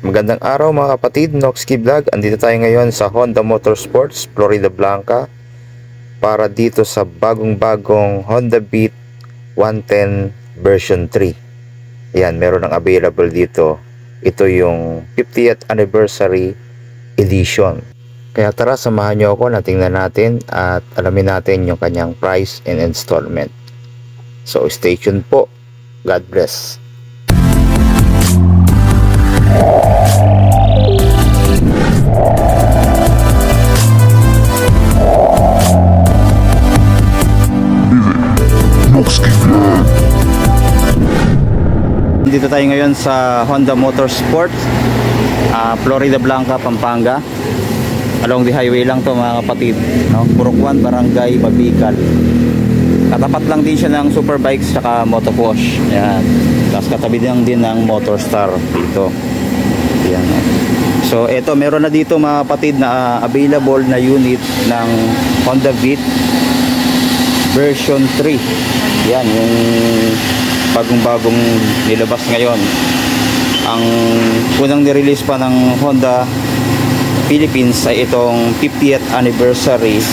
Magandang araw mga kapatid, Noxky Vlog. Andito tayo ngayon sa Honda Motorsports, Florida Blanca para dito sa bagong-bagong Honda Beat 110 version 3. Ayan, meron ng available dito. Ito yung 50th anniversary edition. Kaya tara, samahan nyo ako na tingnan natin at alamin natin yung kanyang price and installment. So stay tuned po. God bless. Dito tayo ngayon sa Honda Motorsport, Florida Blanca, Pampanga. Along the highway lang to mga kapatid, no? Purokwan, Barangay Babical. Katapat lang din siya ng Superbikes saka Motoposh. Ayan. Tapos katabi lang din ng Motorstar dito. Ayan. So eto, meron na dito mga kapatid na available na unit ng Honda Beat version 3. Yan yung bagong-bagong nilabas ngayon. Ang unang nirelease pa ng Honda Philippines ay itong 50th anniversary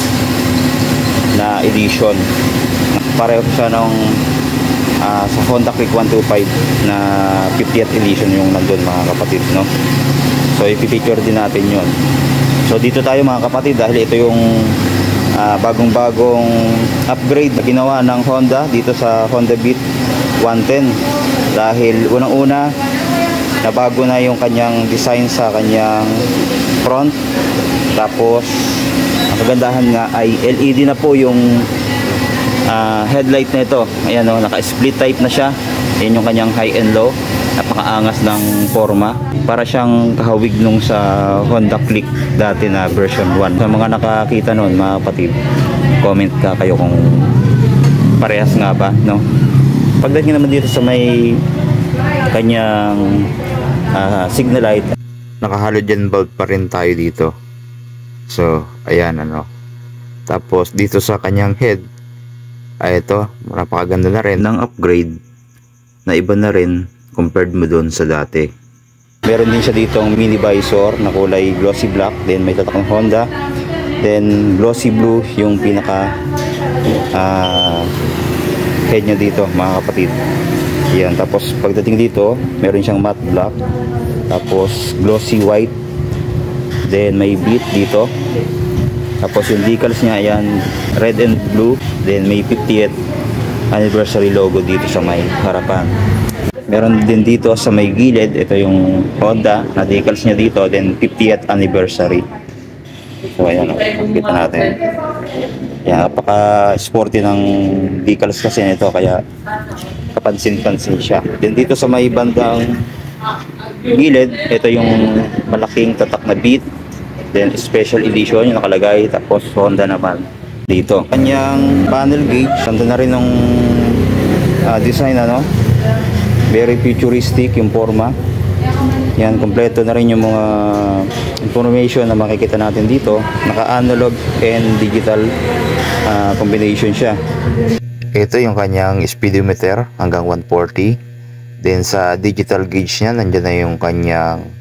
na edition. Pareho siya nung sa Honda Click 125 na 50th edition yung nandun mga kapatid, no? So ipipicture din natin yun. So dito tayo mga kapatid dahil ito yung bagong-bagong upgrade na ginawa ng Honda dito sa Honda Beat 110. Dahil unang-una nabago na yung kanyang design sa kanyang front. Tapos ang kagandahan nga ay LED na po yung headlight na ito. Ayan o, naka-split type na siya. Yan yung kanyang high and low. Napakaangas ng forma. Para siyang kahawig nung sa Honda Click dati na version 1. Sa mga nakakita nun mga kapatid, comment ka kayo kung parehas nga ba, no? Pagdating naman dito sa may kanyang signal light, naka-halogen bulb pa rin tayo dito. So ayan, ano. Tapos dito sa kanyang head ay ito, napakaganda na rin ng upgrade na iba na rin compared mo doon sa dati. Meron din siya dito ang mini visor na kulay glossy black, then may tatak ng Honda, then glossy blue yung pinaka head niya dito mga kapatid. Yan, tapos pagdating dito meron siyang matte black, tapos glossy white, then may beat dito. Tapos yung decals niya, ayan, red and blue. Then may 50th anniversary logo dito sa may harapan. Meron din dito sa may gilid, ito yung Honda na decals niya dito. Then 50th anniversary. So ayan, kita natin. Yan, napaka-sporty ng decals kasi nito, kaya kapansin-pansin siya. Then dito sa may bandang gilid, ito yung malaking tatak na Beat. Then special edition yung nakalagay, tapos Honda naman dito. Kanyang panel gauge, ganda na rin ng design, ano, very futuristic yung forma. Yan, kompleto na rin yung mga information na makikita natin dito. Naka analog and digital combination siya. Ito yung kanyang speedometer hanggang 140. Then sa digital gauge niya, nandiyan na yung kanyang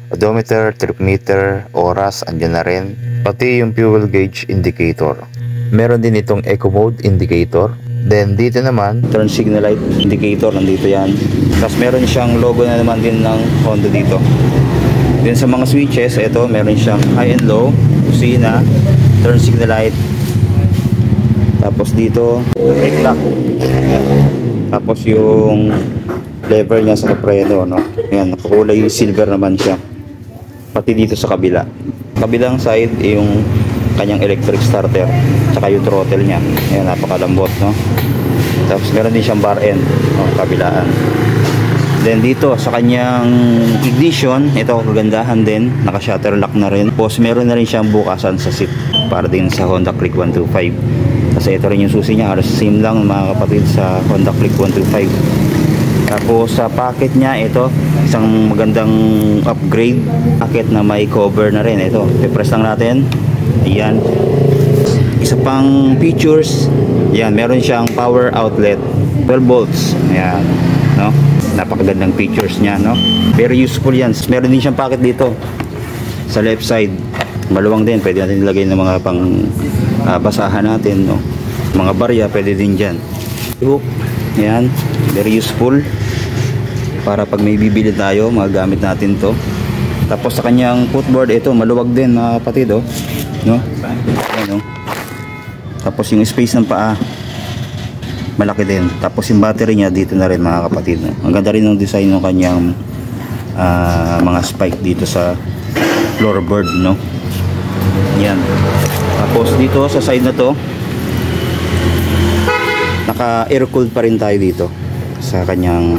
odometer, trip meter, oras, andyan na rin. Pati yung fuel gauge indicator. Meron din itong eco mode indicator. Then dito naman, turn signal light indicator, nandito yan. Tapos meron siyang logo na naman din ng Honda dito. Then sa mga switches, ito meron siyang high and low, kusina, turn signal light. Tapos dito, brake lock. Tapos yung lever niya sa preno, no? Ayan, nakakulay silver naman siya. Pati dito sa kabilang side yung kanyang electric starter, tsaka yung throttle niya. Ayan, napakalambot, no? Tapos meron din siyang bar end, no, kabilaan. Then dito sa kanyang ignition, ito kagandahan din, naka shutter lock na rin. Tapos meron na rin siyang bukasan sa seat para din sa Honda Click 125. Kasi ito rin yung susi niya, halos same lang mga kapatid sa Honda Click 125. Tapos sa packet niya, ito isang magandang upgrade packet na may cover na rin. Ito, i-press lang natin. Ayan, isa pang features, yan, meron siyang power outlet 12 volts. Ayan, no? napakagandang features niya, no? Very useful yan. Meron din siyang pocket dito sa left side, maluwang din, pwede natin ilagay ng mga pang basahan natin, no? Mga barya pwede din dyan. Hook, yan, very useful para pag may bibili tayo magagamit natin to. Tapos sa kanyang footboard, ito maluwag din mga kapatid, oh, no? Ayan, oh. Tapos yung space ng paa malaki din. Tapos yung battery niya dito na rin mga kapatid, no? Ang ganda rin ng design ng kanyang mga spike dito sa floorboard, no? Yan. Tapos dito sa side na to, naka air cooled pa rin tayo dito sa kanyang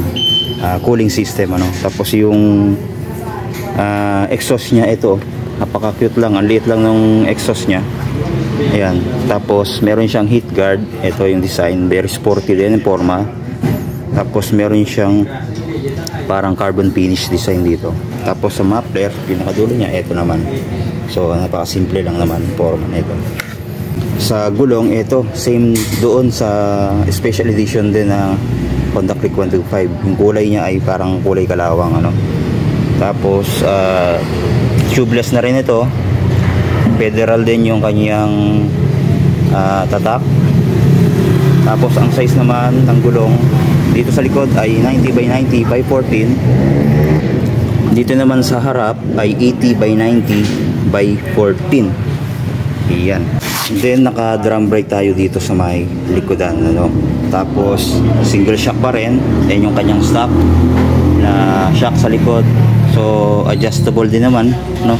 cooling system, ano? Tapos yung exhaust niya, ito napaka cute lang, ang liit lang ng exhaust niya. Ayan. Tapos meron siyang heat guard, ito yung design, very sporty din yung forma. Tapos meron siyang parang carbon finish design dito. Tapos sa muffler, pinakadulo niya, ito naman. So napaka simple lang naman forma nito. Sa gulong, ito same doon sa special edition din na Honda Click 125. Yung kulay niya ay parang kulay kalawang, ano. Tapos tubeless na rin ito. Federal din yung kanyang tatak. Tapos ang size naman ng gulong dito sa likod ay 90 by 90 by 14. Dito naman sa harap ay 80 by 90 by 14. Iyan. Then naka drum brake tayo dito sa may likodan, ano. Tapos single shock pa rin. Yan yung kanyang stock na shock sa likod. So adjustable din naman, no.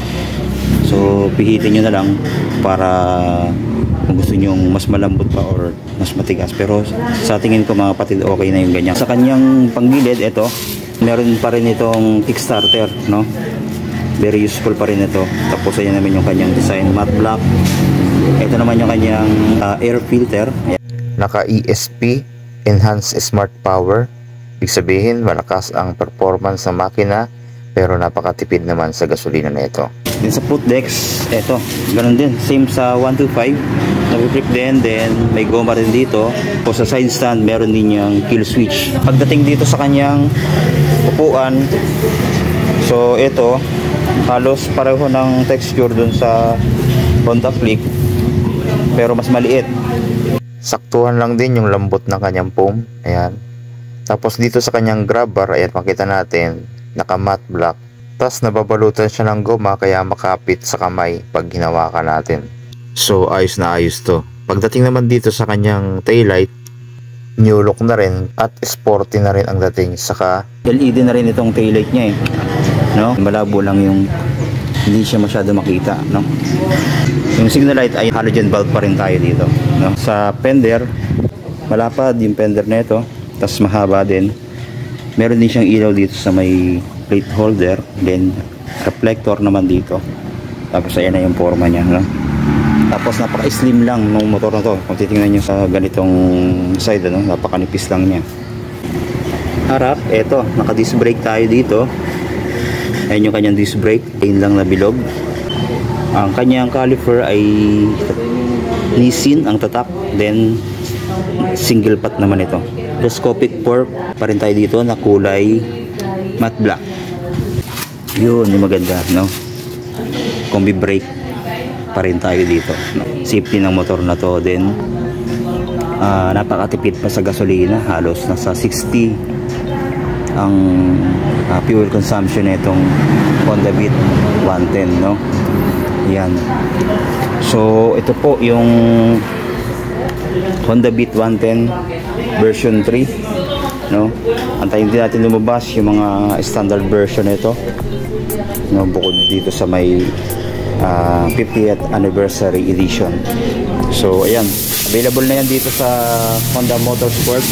So pihitin nyo na lang para kung gusto nyo mas malambot pa or mas matigas. Pero sa tingin ko mga kapatid, okay na yung ganyan. Sa kanyang panggilid, ito meron pa rin itong kickstarter, no. Very useful pa rin ito. Tapos ayan naman yung kanyang design, matte black. Ito naman yung kanyang air filter. Naka ESP, Enhanced Smart Power. Ibig sabihin malakas ang performance ng makina pero napakatipid naman sa gasolina na ito. Din sa foot decks, ito ganun din, same sa 125, nag-flip din, then may goma rin dito. O sa side stand, meron din yung kill switch. Pagdating dito sa kanyang upuan, so ito halos pareho ng texture dun sa Honda Click pero mas maliit. Saktuhan lang din yung lambot ng kanyang foam. Ayan. Tapos dito sa kanyang grab bar, ayan, makita natin naka matte black. Tapos nababalutan siya ng goma kaya makapit sa kamay pag hinawakan natin. So ayos na ayos to. Pagdating naman dito sa kanyang taillight, new look na rin at sporty na rin ang dating. Saka LED na rin itong taillight niya, no? Malabo lang yung hindi siya masyado makita, no? Yung signal light ay halogen bulb pa rin tayo dito, no? Sa fender, malapad yung fender nito, tapos mahaba din. Meron din siyang ilaw dito sa may plate holder, then reflector naman dito. Tapos ayan na yung forma niya, no? Tapos napaka-slim lang ng motor na to. Kung titingnan nyo sa ganitong side, ano, napaka-nipis lang niya. Harap, eto, naka-disc brake tayo dito. Ayan yung kanyang disc brake, ayun lang na bilog. Ang kanyang caliper ay Nissin ang tatak, then single pot naman ito. Telescopic fork pa rin tayo dito na kulay matte black. Yun yung maganda, no? Combi brake pa rin tayo dito, no? Safety ng motor na to, then napakatipid pa sa gasolina, halos nasa 60 ang fuel consumption nitong Honda Beat 110, no? Yan. So ito po yung Honda Beat 110 version 3, no? Antayin din natin lumabas yung mga standard version nito, no, bukod dito sa may 50th anniversary edition. So ayan, available na yan dito sa Honda Motorsport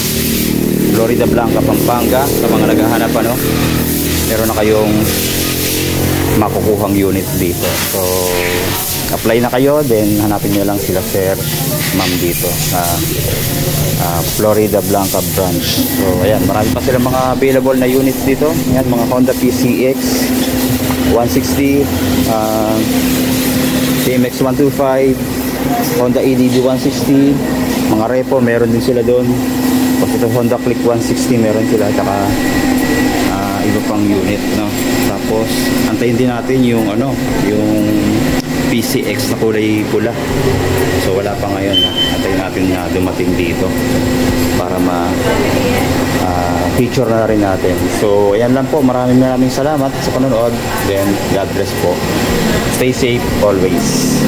Florida Blanca, Pampanga. Sa mga naghahanap, ano, meron na kayong makukuhang unit dito. So apply na kayo, then hanapin nyo lang sila sir, ma'am dito sa Florida Blanca branch. So ayan, marami pa silang mga available na units dito. Ayan, mga Honda PCX 160, TMX 125, Honda EDB 160, mga repo meron din sila doon. Tapos ito Honda Click 160 meron sila, tsaka iba pang unit, no? Tapos antayin din natin yung yung PCX na kulay pula. So wala pa ngayon, antayin natin na dumating dito para feature na rin natin. So ayan lang po, maraming salamat sa panonood. Then God bless po. Stay safe always.